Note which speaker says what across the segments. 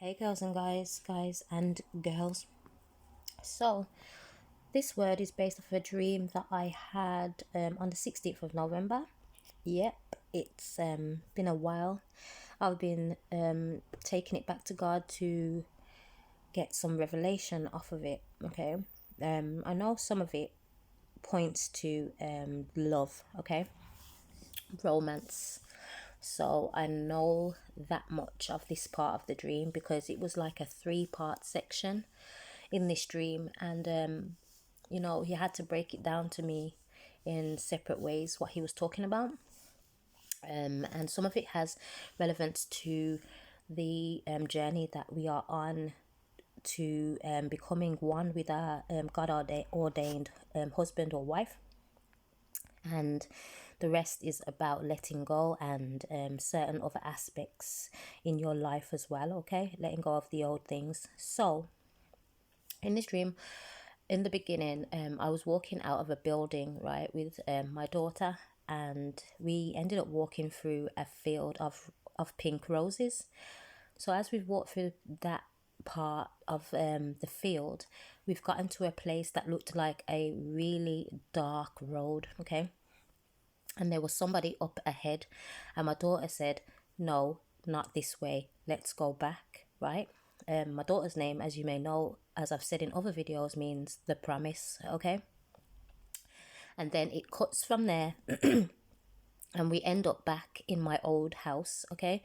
Speaker 1: Hey girls and guys and girls. So this word is based off a dream that I had on the 16th of November. Yep, it's been a while. I've been taking it back to God to get some revelation off of it. Okay, I know some of it points to love. Okay, romance. So I know that much of this part of the dream because it was like a 3-part section in this dream, and he had to break it down to me in separate ways what he was talking about. And some of it has relevance to the journey that we are on to becoming one with our God ordained husband or wife, and the rest is about letting go and certain other aspects in your life as well. Okay, letting go of the old things. So in this dream, in the beginning, I was walking out of a building, right, with my daughter, and we ended up walking through a field of pink roses. So as we've walked through that part of the field, we've gotten to a place that looked like a really dark road. Okay, and there was somebody up ahead, and my daughter said, "No, not this way, let's go back." Right. My daughter's name, as you may know, as I've said in other videos, means the promise. Okay, and then it cuts from there and we end up back in my old house. Okay,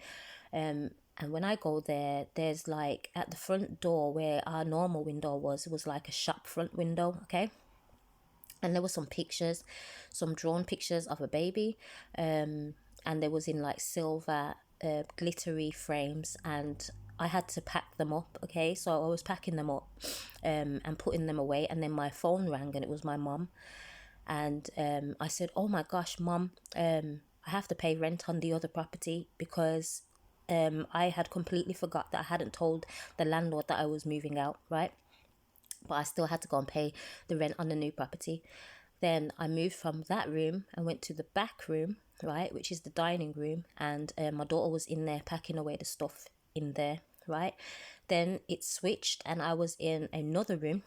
Speaker 1: and when I go there, there's like at the front door where our normal window was like a shop front window. Okay, and there were some pictures, some drawn pictures of a baby, and there was in like silver glittery frames, and I had to pack them up. Okay, so I was packing them up and putting them away, and then my phone rang and it was my mum, and I said, "Oh my gosh, mum, I have to pay rent on the other property because I had completely forgot that I hadn't told the landlord that I was moving out, right? But I still had to go and pay the rent on the new property." Then I moved from that room and went to the back room, right, which is the dining room, and my daughter was in there packing away the stuff in there, right? Then it switched and I was in another room.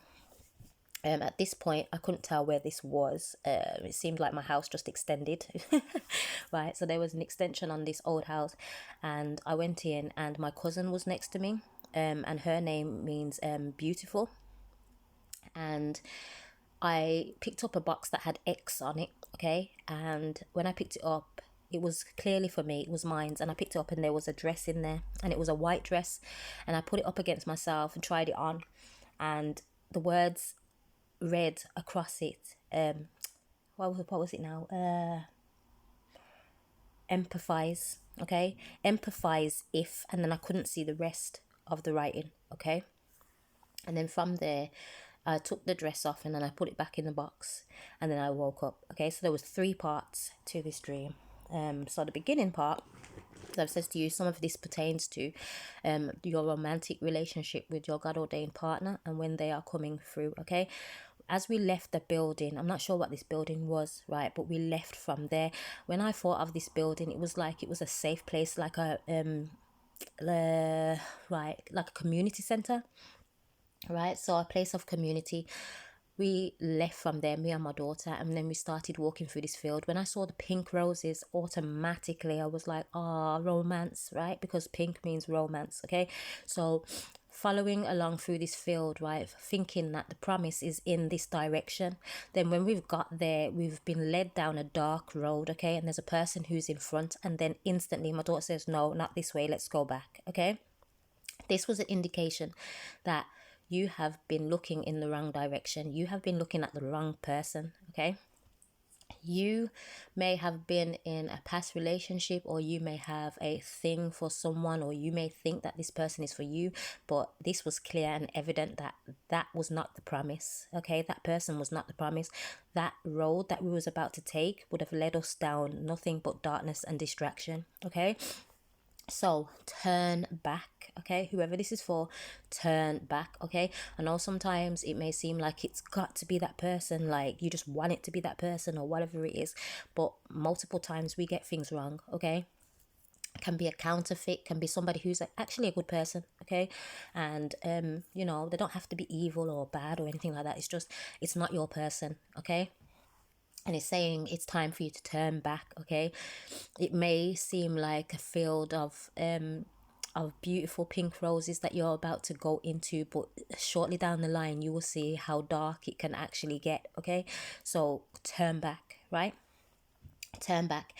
Speaker 1: At this point, I couldn't tell where this was. It seemed like my house just extended, right? So there was an extension on this old house, and I went in, and my cousin was next to me, and her name means beautiful. And I picked up a box that had X on it, okay? And when I picked it up, it was clearly for me, it was mine. And I picked it up and there was a dress in there, and it was a white dress. And I put it up against myself and tried it on, and the words read across it, what was it now? Empathize, okay? Empathize if, and then I couldn't see the rest of the writing, okay? And then from there, I took the dress off and then I put it back in the box, and then I woke up. Okay, so there was 3 parts to this dream. So the beginning part, as I've said to you, some of this pertains to your romantic relationship with your God ordained partner and when they are coming through. Okay, as we left the building, I'm not sure what this building was, right, but we left from there. When I thought of this building, it was like it was a safe place, like a right, like a community center, right? So a place of community. We left from there, me and my daughter, and then we started walking through this field. When I saw the pink roses, automatically I was like, "Ah, romance," right? Because pink means romance. Okay, so following along through this field, right, thinking that the promise is in this direction. Then when we've got there, we've been led down a dark road, okay, and there's a person who's in front, and then instantly my daughter says, "No, not this way, let's go back." Okay, this was an indication that you have been looking in the wrong direction. You have been looking at the wrong person, okay? You may have been in a past relationship, or you may have a thing for someone, or you may think that this person is for you, but this was clear and evident that that was not the promise, okay? That person was not the promise. That road that we was about to take would have led us down nothing but darkness and distraction, okay? So turn back, okay? Whoever this is for, turn back, okay? I know sometimes it may seem like it's got to be that person, like you just want it to be that person or whatever it is, but multiple times we get things wrong, okay? can be a counterfeit, can be somebody who's actually a good person, okay? And you know, they don't have to be evil or bad or anything like that. It's just, it's not your person, okay? And it's saying it's time for you to turn back, okay? It may seem like a field of beautiful pink roses that you're about to go into, but shortly down the line you will see how dark it can actually get, okay? So turn back, right? Turn back.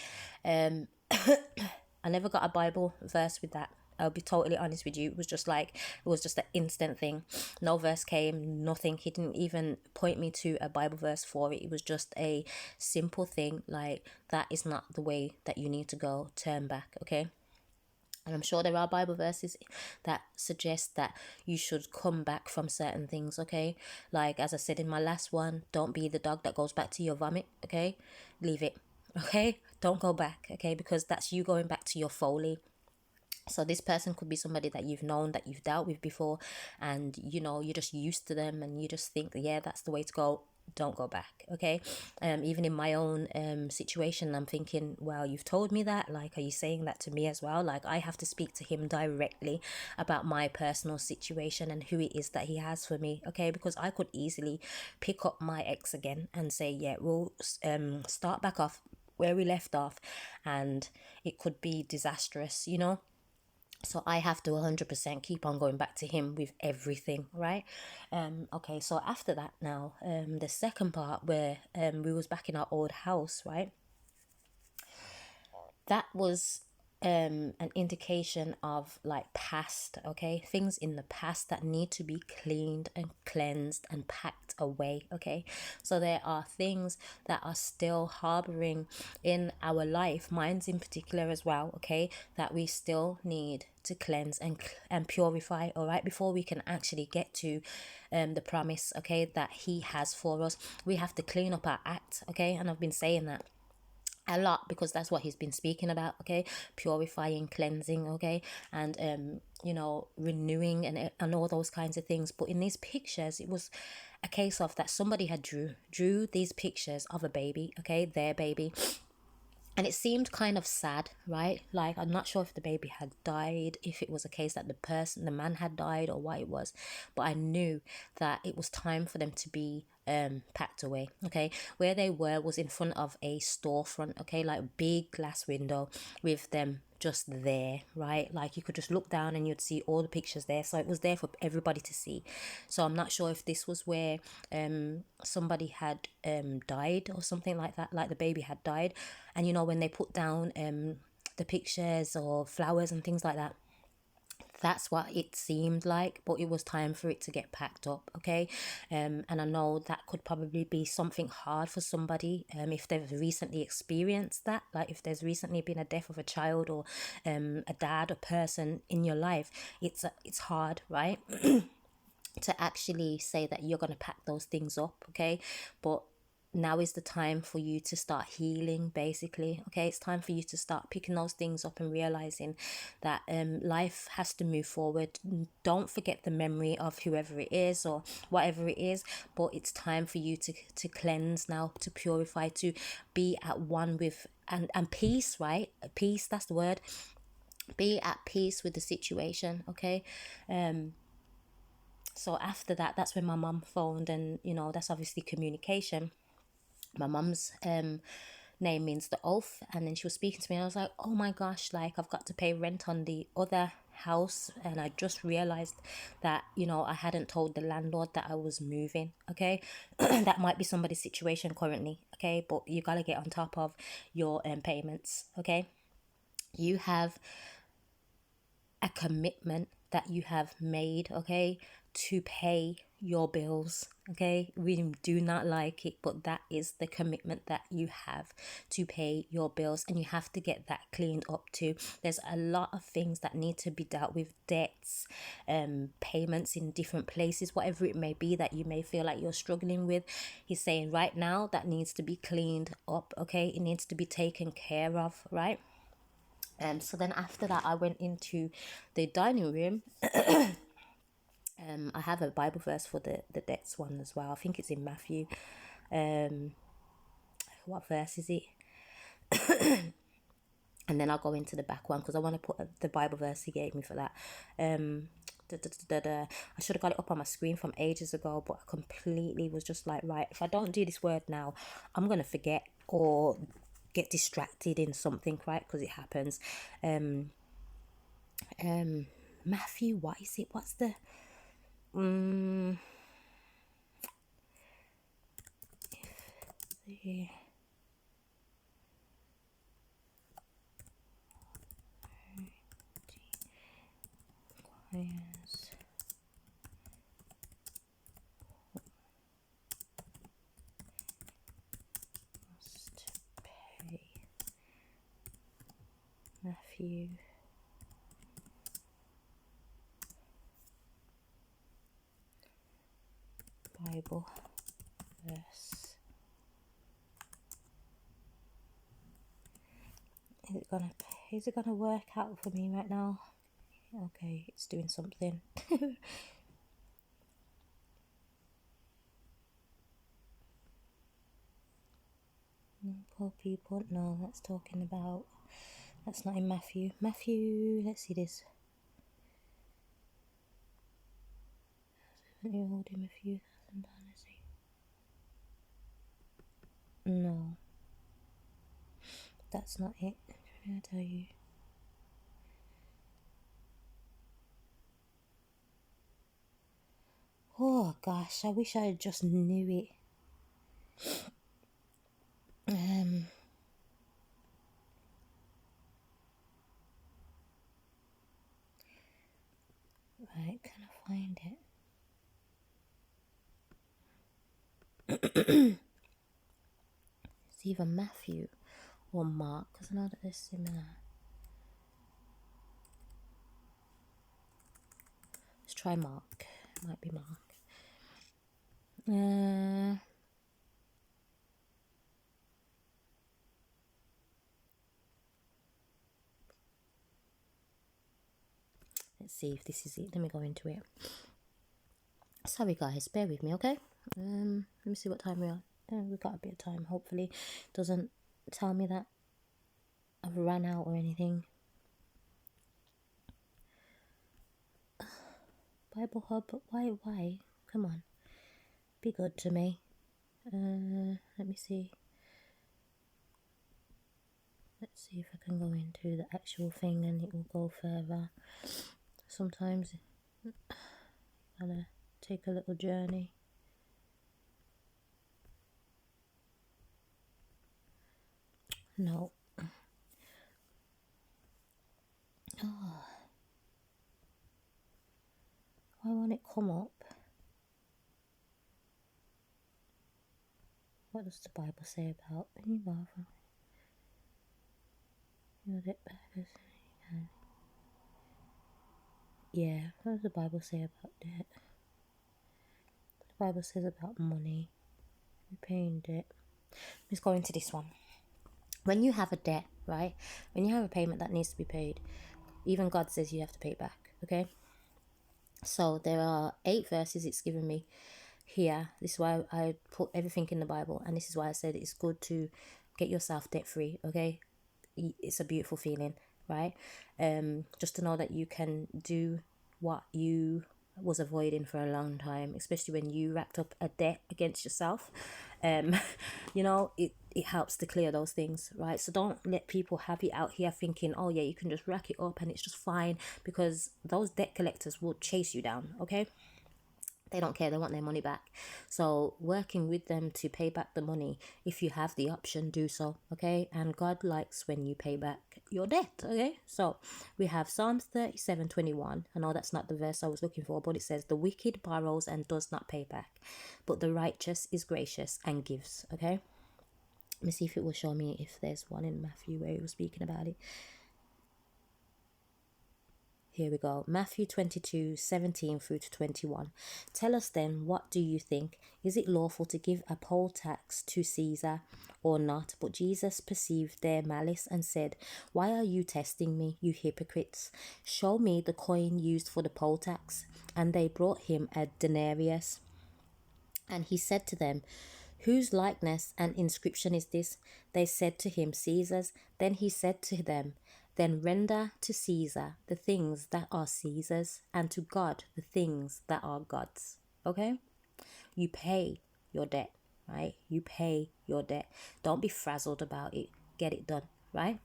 Speaker 1: I never got a Bible verse with that. I'll be totally honest with you. It was just like, it was just an instant thing. No verse came, nothing. He didn't even point me to a Bible verse for it. It was just a simple thing like, that is not the way that you need to go. Turn back, okay? And I'm sure there are Bible verses that suggest that you should come back from certain things, okay? Like, as I said in my last one, don't be the dog that goes back to your vomit, okay? Leave it, okay? Don't go back, okay? Because that's you going back to your folly. So this person could be somebody that you've known, that you've dealt with before, and you know, you're just used to them and you just think, yeah, that's the way to go. Don't go back, okay? Even in my own situation, I'm thinking, well, you've told me that, like, are you saying that to me as well? Like, I have to speak to him directly about my personal situation and who it is that he has for me, okay? Because I could easily pick up my ex again and say, yeah, we'll start back off where we left off, and it could be disastrous, you know? So I have to 100% keep on going back to him with everything, right? Okay, so after that now, the second part where we was back in our old house, right? That was an indication of like past, okay? Things in the past that need to be cleaned and cleansed and packed away, okay? So there are things that are still harboring in our life, mine's in particular as well, okay? That we still need to cleanse and purify, all right? Before we can actually get to the promise, okay, that he has for us. We have to clean up our act, okay? And I've been saying that a lot because that's what he's been speaking about, okay? Purifying, cleansing, okay? And you know, renewing and all those kinds of things. But in these pictures, it was a case of that somebody had drew these pictures of a baby, okay? Their baby. And it seemed kind of sad, right? Like, I'm not sure if the baby had died, if it was a case that the man had died, or what it was. But I knew that it was time for them to be packed away, okay? Where they were was in front of a storefront, okay? Like, big glass window with them just there, right? Like, you could just look down and you'd see all the pictures there. So it was there for everybody to see. So I'm not sure if this was where somebody had died or something like that, like the baby had died. And you know, when they put down the pictures or flowers and things like that, that's what it seemed like. But it was time for it to get packed up, okay? And I know that could probably be something hard for somebody if they've recently experienced that, like if there's recently been a death of a child or a dad, a person in your life. It's hard, right? To actually say that you're going to pack those things up, okay? But now is the time for you to start healing, basically, okay? It's time for you to start picking those things up and realizing that life has to move forward. Don't forget the memory of whoever it is or whatever it is, but it's time for you to cleanse now, to purify, to be at one with and peace, right? Peace, that's the word. Be at peace with the situation, okay? So after that, that's when my mum phoned, and you know, that's obviously communication. My mum's name means the oath, and then she was speaking to me and I was like, oh my gosh, like I've got to pay rent on the other house, and I just realized that, you know, I hadn't told the landlord that I was moving, okay? That might be somebody's situation currently, okay? But you got to get on top of your payments, okay? You have a commitment that you have made, okay, to pay your bills, okay? We do not like it, but that is the commitment that you have to pay your bills, and you have to get that cleaned up too. There's a lot of things that need to be dealt with, debts, payments in different places, whatever it may be that you may feel like you're struggling with. He's saying right now that needs to be cleaned up, okay? It needs to be taken care of, right? So then after that, I went into the dining room. I have a Bible verse for the debts one as well. I think it's in Matthew. What verse is it? and then I'll go into the back one because I want to put the Bible verse he gave me for that. I should have got it up on my screen from ages ago, but I completely was just like, right, if I don't do this word now, I'm gonna forget or get distracted in something, right? Because it happens. Matthew, what is it? What's the the requires must pay. Matthew Bible verse. Is it gonna work out for me right now? Okay, it's doing something. Poor people. No, that's talking about. That's not in Matthew. Matthew. Let's see this. You hold him a few thousand dollars. No, that's not it. I tell you. Oh gosh, I wish I just knew it. Right, can I find it? It's either Matthew or Mark, because I know that they're similar. Let's try Mark. Might be Mark. Let's see if this is it. Let me go into it. Sorry guys, bear with me, okay? Let me see what time we are. We've got a bit of time. Hopefully it doesn't tell me that I've run out or anything. Bible Hub, why? Come on. Be good to me. Let me see. Let's see if I can go into the actual thing and it will go further. Sometimes I'm gonna take a little journey. No. Oh. Why won't it come up? What does the Bible say about yeah, what does the Bible say about debt? The Bible says about money, repaying debt. Let's go into this one. When you have a debt, right? When you have a payment that needs to be paid, even God says you have to pay it back, okay? So there are 8 verses it's given me here. This is why I put everything in the Bible, and this is why I said it's good to get yourself debt free, okay? It's a beautiful feeling, right? Just to know that you can do what you was avoiding for a long time, especially when you racked up a debt against yourself. It helps to clear those things, right? So don't let people have you out here thinking, oh yeah, you can just rack it up and it's just fine, because those debt collectors will chase you down, okay? They don't care. They want their money back. So working with them to pay back the money, if you have the option, do so, okay? And God likes when you pay back your debt, okay? So we have Psalms 37:21. I know that's not the verse I was looking for, but it says, the wicked borrows and does not pay back, but the righteous is gracious and gives, okay? Let me see if it will show me if there's one in Matthew where he was speaking about it. Here we go. Matthew 22:17 through to 21. Tell us then, what do you think? Is it lawful to give a poll tax to Caesar or not? But Jesus perceived their malice and said, why are you testing me, you hypocrites? Show me the coin used for the poll tax. And they brought him a denarius. And he said to them, Whose likeness and inscription is this? They said to him, Caesar's. Then he said to them, Then render to Caesar the things that are Caesar's, and to God the things that are God's. Okay? You pay your debt, right? You pay your debt. Don't be frazzled about it. Get it done, right?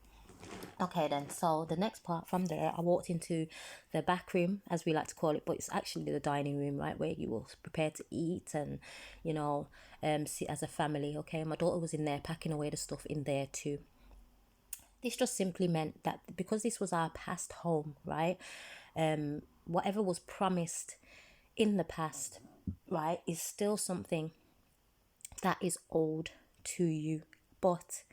Speaker 1: Okay then, so the next part from there, I walked into the back room, as we like to call it, but it's actually the dining room, right, where you will prepare to eat and, sit as a family. Okay, my daughter was in there packing away the stuff in there too. This just simply meant that because this was our past home, right, whatever was promised in the past, right, is still something that is owed to you, but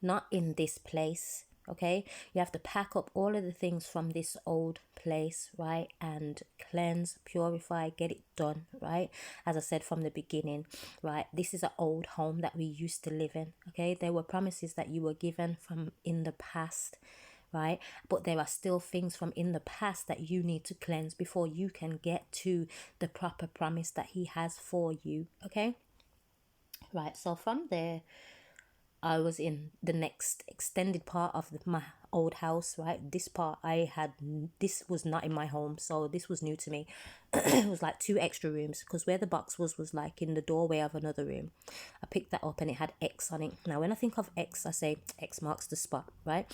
Speaker 1: not in this place. Okay, you have to pack up all of the things from this old place, right, and cleanse, purify, get it done, right? As I said from the beginning, right, this is an old home that we used to live in. Okay, there were promises that you were given from in the past, right, but there are still things from in the past that you need to cleanse before you can get to the proper promise that he has for you. Okay, right, so from there I was in the next extended part of my old house, right? This part this was not in my home, so this was new to me. It was like 2 extra rooms, because where the box was like in the doorway of another room. I picked that up and it had X on it. Now, when I think of X, I say X marks the spot, right?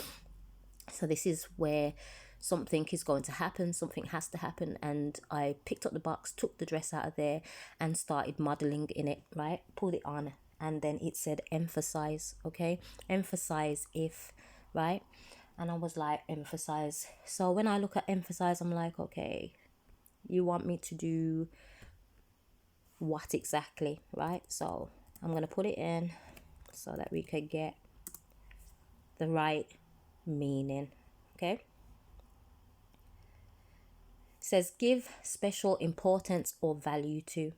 Speaker 1: So this is where something is going to happen, something has to happen. And I picked up the box, took the dress out of there and started modeling in it, right? Pulled it on, and then it said emphasize. Okay, emphasize if, right? And I was like, emphasize. So when I look at emphasize, I'm like, okay, you want me to do what exactly, right? So I'm going to put it in so that we could get the right meaning. Okay, it says give special importance or value to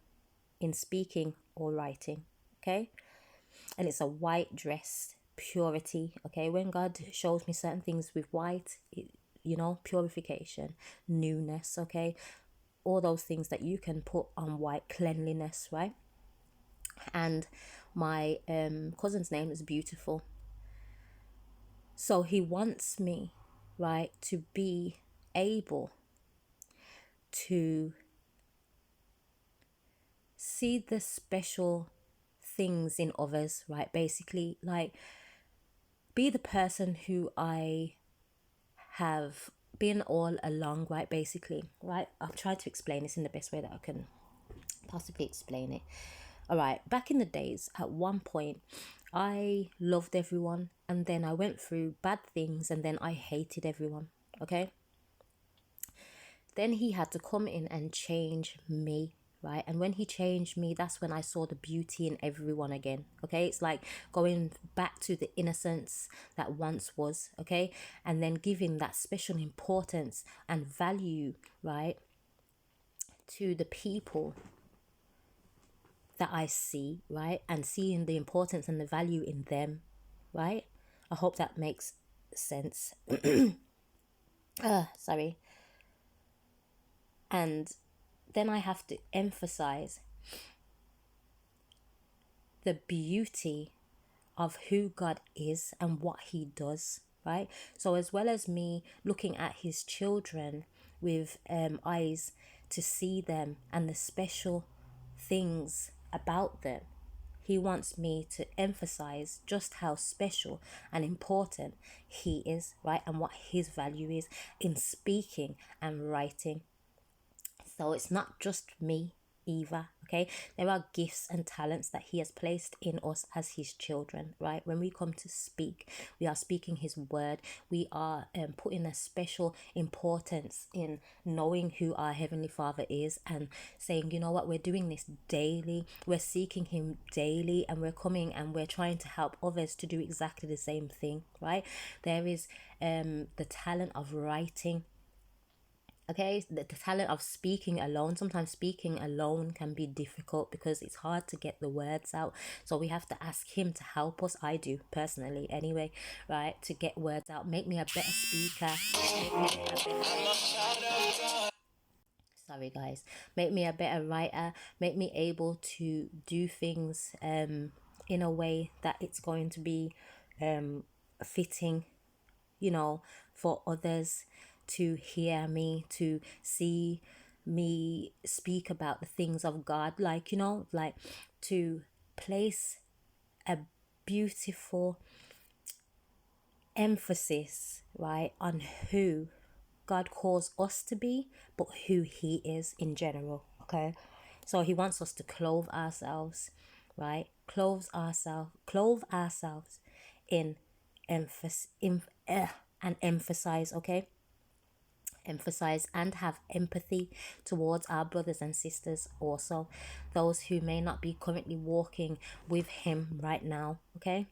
Speaker 1: in speaking or writing. Okay, and it's a white dress, purity. Okay, when God shows me certain things with white, purification, newness. Okay, all those things that you can put on white, cleanliness, right? And my cousin's name is Beautiful. So he wants me, right, to be able to see the special things in others, right? Basically, like, be the person who I have been all along, right? Basically, right? I'll try to explain this in the best way that I can possibly explain it. All right, back in the days, at one point, I loved everyone, and then I went through bad things, and then I hated everyone. Okay, then he had to come in and change me, right? And when he changed me, that's when I saw the beauty in everyone again. Okay, it's like going back to the innocence that once was. Okay, and then giving that special importance and value, right, to the people that I see, right? And seeing the importance and the value in them, right? I hope that makes sense. Sorry. And then I have to emphasize the beauty of who God is and what he does, right? So as well as me looking at his children with eyes to see them and the special things about them, he wants me to emphasize just how special and important he is, right? And what his value is in speaking and writing. So it's not just me either. Okay, there are gifts and talents that he has placed in us as his children, right? When we come to speak, we are speaking his word. We are putting a special importance in knowing who our heavenly father is and saying, you know what, we're doing this daily, we're seeking him daily, and we're coming and we're trying to help others to do exactly the same thing, right? There is the talent of writing. Okay, the talent of speaking alone. Sometimes speaking alone can be difficult because it's hard to get the words out. So we have to ask him to help us. I do personally anyway, right? To get words out. Make me a better speaker. Sorry guys, make me a better writer, make me able to do things in a way that it's going to be fitting, you know, for others to hear me, to see me speak about the things of God, like, you know, like to place a beautiful emphasis, right, on who God calls us to be, but who He is in general. Okay, so He wants us to clothe ourselves, right? Clothe ourselves in emphasis, and emphasize. Okay, emphasize and have empathy towards our brothers and sisters, also those who may not be currently walking with Him right now. Okay,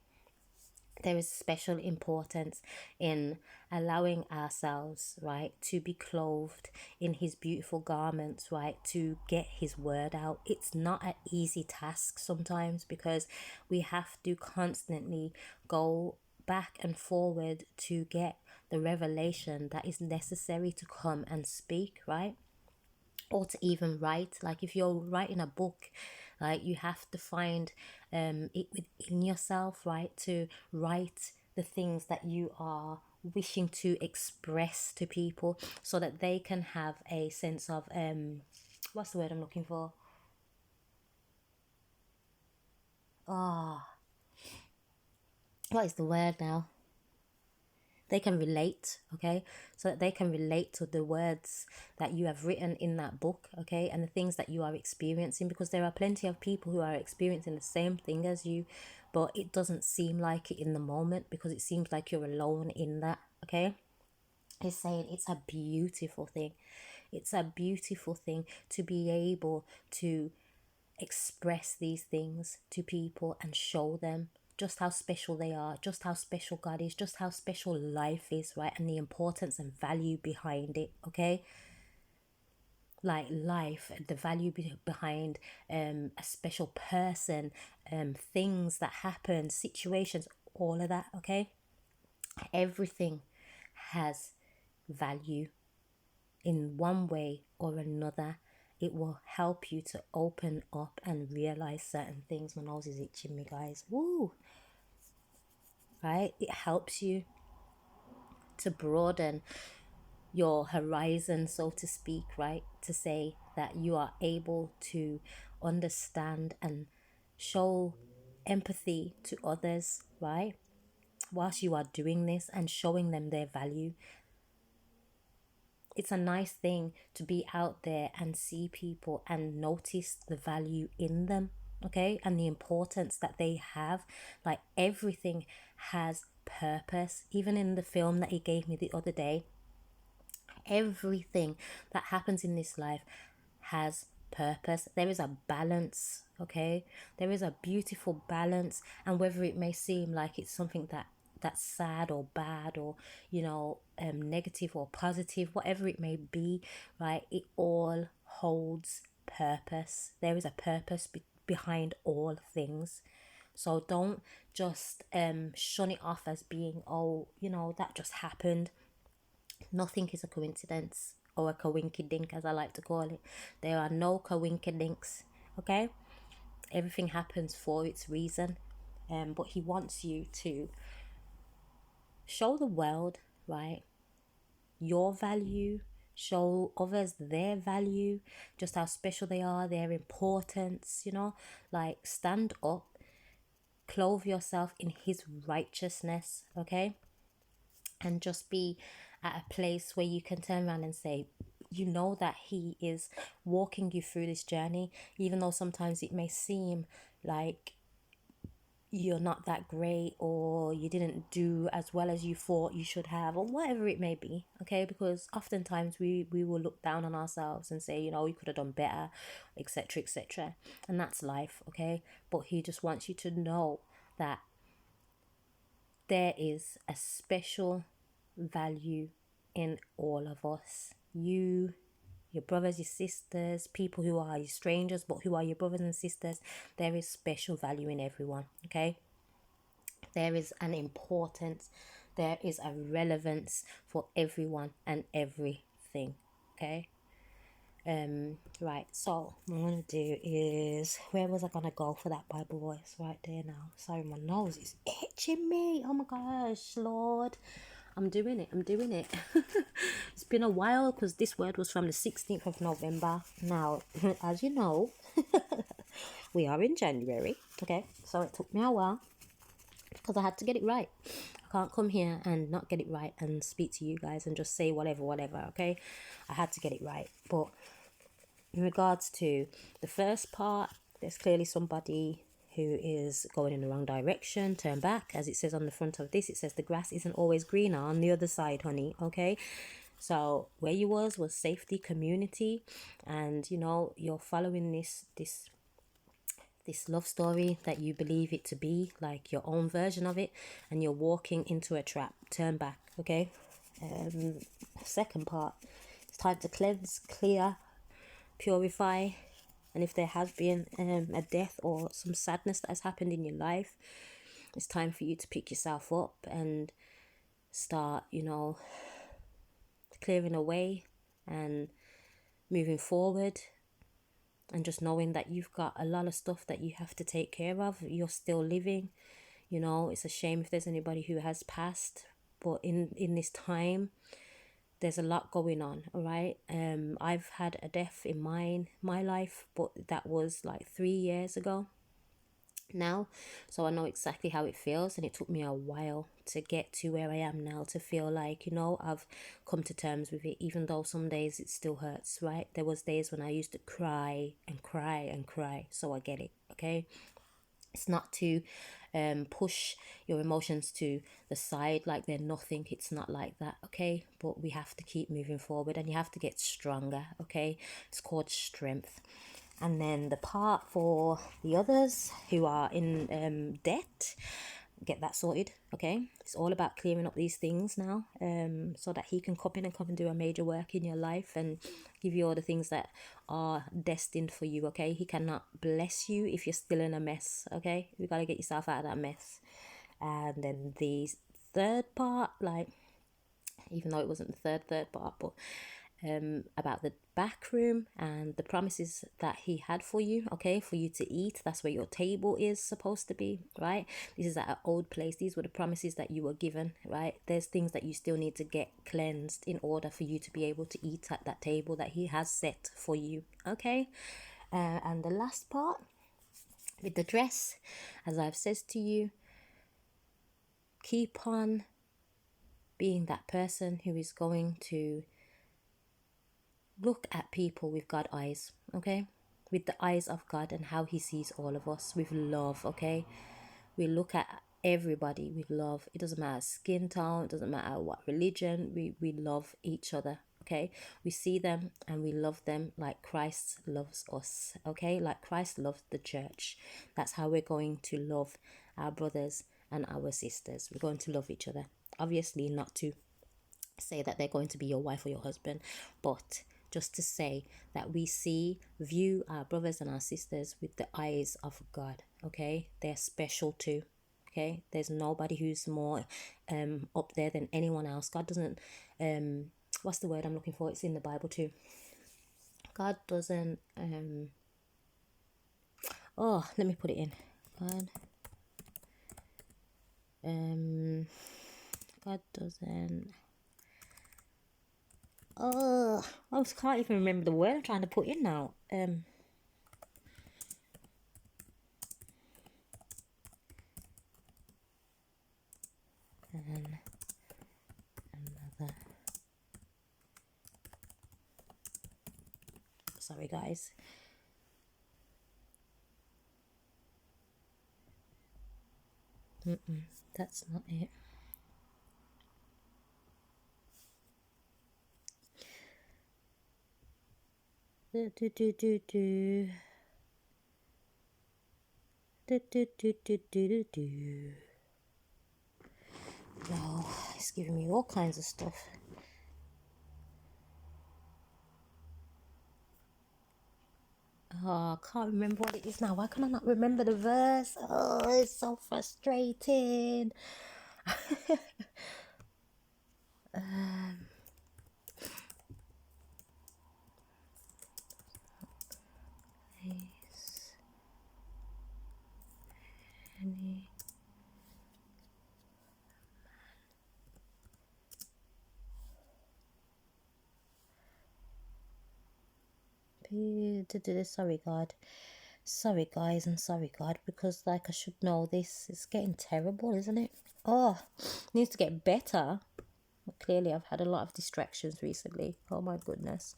Speaker 1: there is special importance in allowing ourselves, right, to be clothed in His beautiful garments, right, to get His word out. It's not an easy task sometimes, because we have to constantly go back and forward to get the revelation that is necessary to come and speak, right? Or to even write. Like if you're writing a book, like you have to find it within yourself, right, to write the things that you are wishing to express to people, so that they can have a sense of what's the word I'm looking for, what is the word now, they can relate, okay, so that they can relate to the words that you have written in that book, okay, and the things that you are experiencing, because there are plenty of people who are experiencing the same thing as you, but it doesn't seem like it in the moment, because it seems like you're alone in that. Okay, he's saying it's a beautiful thing, it's a beautiful thing to be able to express these things to people and show them just how special they are, just how special God is, just how special life is, right? And the importance and value behind it, okay? Like life, the value behind a special person, things that happen, situations, all of that, okay? Everything has value in one way or another. It will help you to open up and realize certain things. My nose is itching me, guys. Woo! Right? It helps you to broaden your horizon, so to speak, right? To say that you are able to understand and show empathy to others, right? Whilst you are doing this and showing them their value. It's a nice thing to be out there and see people and notice the value in them, okay, and the importance that they have. Like everything has purpose. Even in the film that he gave me the other day, everything that happens in this life has purpose. There is a balance, okay, there is a beautiful balance. And whether it may seem like it's something that's sad or bad, or you know, negative or positive, whatever it may be, right, it all holds purpose. There is a purpose behind all things. So don't just shun it off as being, oh, you know, that just happened. Nothing is a coincidence, or a coinkydink as I like to call it. There are no coinkydinks, okay? Everything happens for its reason. But he wants you to show the world, right, your value, show others their value, just how special they are, their importance, you know, like stand up, clothe yourself in his righteousness, okay? And just be at a place where you can turn around and say, you know, that he is walking you through this journey, even though sometimes it may seem like you're not that great, or you didn't do as well as you thought you should have, or whatever it may be, okay? Because oftentimes we will look down on ourselves and say, you know, you could have done better, etc, etc, and that's life, okay? But he just wants you to know that there is a special value in all of us. You, your brothers, your sisters, people who are your strangers but who are your brothers and sisters, there is special value in everyone, okay? There is an importance, there is a relevance for everyone and everything, okay? Right, so what I'm gonna do is, where was I gonna go for that Bible voice? Right there now. Sorry, my nose is itching me. Oh my gosh, Lord. I'm doing it. It's been a while because this word was from the 16th of November. Now, as you know, we are in January, okay? So it took me a while because I had to get it right. I can't come here and not get it right and speak to you guys and just say whatever, okay? I had to get it right. But in regards to the first part, there's clearly somebody who is going in the wrong direction. Turn back. As it says on the front of this, it says the grass isn't always greener on the other side, honey, okay? So where you was safety, community, and you know, you're following this love story that you believe it to be, like your own version of it, and you're walking into a trap. Turn back, okay? Second part, it's time to cleanse, clear, purify. And if there has been a death or some sadness that has happened in your life, it's time for you to pick yourself up and start, you know, clearing away and moving forward, and just knowing that you've got a lot of stuff that you have to take care of. You're still living, you know. It's a shame if there's anybody who has passed, but in this time there's a lot going on. All right, I've had a death in my life, but that was like 3 years ago now, so I know exactly how it feels, and it took me a while to get to where I am now, to feel like, you know, I've come to terms with it, even though some days it still hurts, right? There was days when I used to cry and cry and cry, so I get it, okay? It's not to push your emotions to the side like they're nothing. It's not like that, okay? But we have to keep moving forward, and you have to get stronger, okay? It's called strength. And then the part for the others who are in debt, get that sorted, okay? It's all about clearing up these things now, so that he can come and do a major work in your life and give you all the things that are destined for you, okay? He cannot bless you if you're still in a mess, okay? You got to get yourself out of that mess. And then the third part, like, even though it wasn't the third part, but about the back room and the promises that he had for you, okay, for you to eat. That's where your table is supposed to be, right? This is at an old place. These were the promises that you were given, right? There's things that you still need to get cleansed in order for you to be able to eat at that table that he has set for you, okay? And the last part with the dress, as I've said to you, keep on being that person who is going to look at people with God eyes, okay? With the eyes of God and how he sees all of us with love, okay? We look at everybody with love. It doesn't matter skin tone, it doesn't matter what religion, we love each other, okay? We see them and we love them like Christ loves us, okay? Like Christ loved the church. That's how we're going to love our brothers and our sisters. We're going to love each other. Obviously not to say that they're going to be your wife or your husband, but just to say that we view our brothers and our sisters with the eyes of God, okay? They're special too, okay? There's nobody who's more up there than anyone else. God doesn't, what's the word I'm looking for? It's in the Bible too. God doesn't, oh, let me put it in. God doesn't, oh, I can't even remember the word I'm trying to put in now. And another. Sorry, guys. That's not it. Do do do do do. Do do do do do do do. No, it's giving me all kinds of stuff. Oh, I can't remember what it is now. Why can I not remember the verse? Oh, it's so frustrating. Sorry, God. Sorry, guys, and sorry, God, because like I should know this. It's getting terrible, isn't it? Oh, needs to get better. But clearly, I've had a lot of distractions recently. Oh my goodness.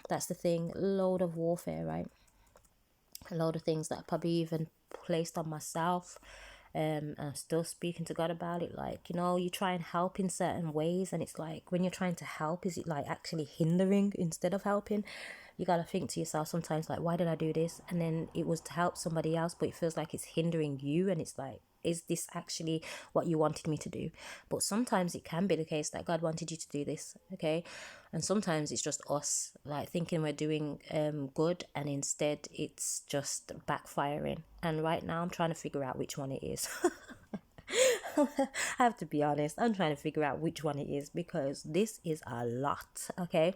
Speaker 1: That's the thing. Load of warfare, right? A load of things that I probably even placed on myself. And I'm still speaking to God about it. Like, you try and help in certain ways, and it's like, when you're trying to help, is it like actually hindering instead of helping? You gotta think to yourself sometimes, like, why did I do this? And then it was to help somebody else, but it feels like it's hindering you, and it's like, is this actually what you wanted me to do? But sometimes it can be the case that God wanted you to do this, okay? And sometimes it's just us, like, thinking we're doing good, and instead it's just backfiring. And right now I'm trying to figure out which one it is. I have to be honest, I'm trying to figure out which one it is, because this is a lot, okay?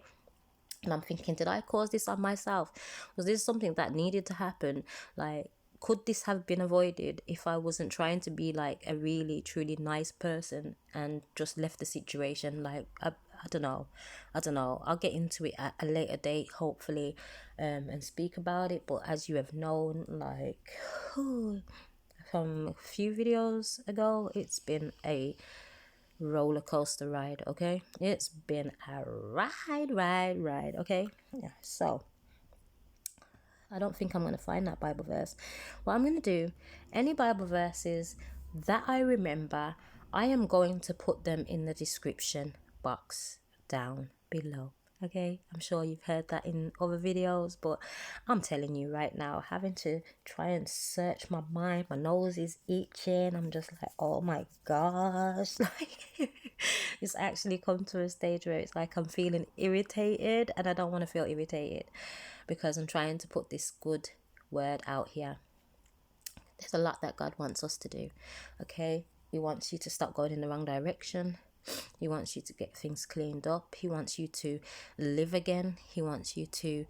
Speaker 1: And I'm thinking, did I cause this on myself? Was this something that needed to happen? Like, could this have been avoided if I wasn't trying to be like a really, truly nice person and just left the situation? Like, I don't know. I'll get into it at a later date, hopefully, and speak about it. But as you have known, like, from a few videos ago, it's been a roller coaster ride, okay? It's been a ride, okay? Yeah, so I don't think I'm going to find that Bible verse. What I'm going to do, any Bible verses that I remember, I am going to put them in the description box down below. Okay, I'm sure you've heard that in other videos, but I'm telling you right now, having to try and search my mind, my nose is itching. I'm just like, oh my gosh, like it's actually come to a stage where it's like I'm feeling irritated, and I don't want to feel irritated, because I'm trying to put this good word out here. There's a lot that God wants us to do, okay? He wants you to stop going in the wrong direction. He wants you to get things cleaned up. He wants you to live again. He wants you to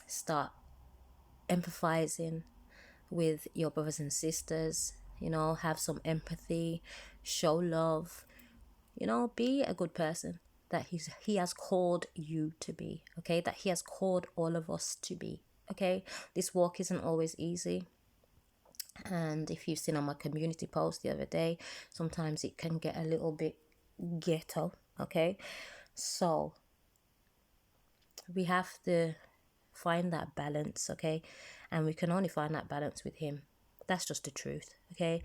Speaker 1: start empathizing with your brothers and sisters, have some empathy, show love, be a good person that he has called you to be, okay? That he has called all of us to be, okay? This walk isn't always easy. And if you've seen on my community post the other day, sometimes it can get a little bit ghetto, okay? So we have to find that balance, okay? And we can only find that balance with him. That's just the truth, okay?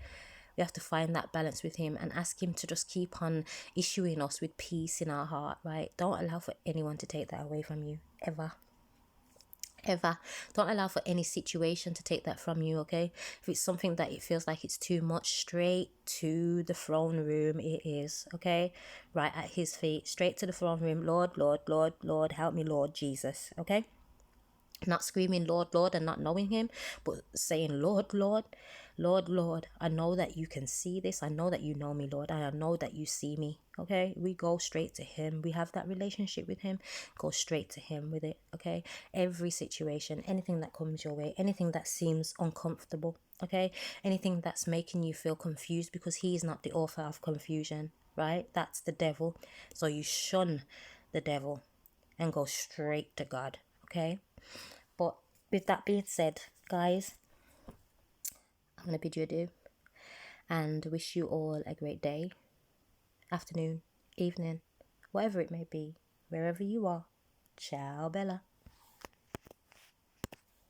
Speaker 1: We have to find that balance with him and ask him to just keep on issuing us with peace in our heart, right? Don't allow for anyone to take that away from you, ever. Don't allow for any situation to take that from you, okay? If it's something that it feels like it's too much, straight to the throne room it is, okay? Right at his feet, straight to the throne room. Lord, Lord, Lord, Lord, help me, Lord Jesus, okay? Not screaming Lord, Lord, and not knowing him, but saying Lord, Lord, Lord, Lord, I know that you can see this. I know that you know me, Lord, and I know that you see me, okay? We go straight to him. We have that relationship with him. Go straight to him with it, okay? Every situation, anything that comes your way, anything that seems uncomfortable, okay? Anything that's making you feel confused, because he is not the author of confusion, right? That's the devil. So you shun the devil and go straight to God, okay? But with that being said, guys, I'm going to bid you adieu and wish you all a great day, afternoon, evening, whatever it may be, wherever you are. Ciao, Bella.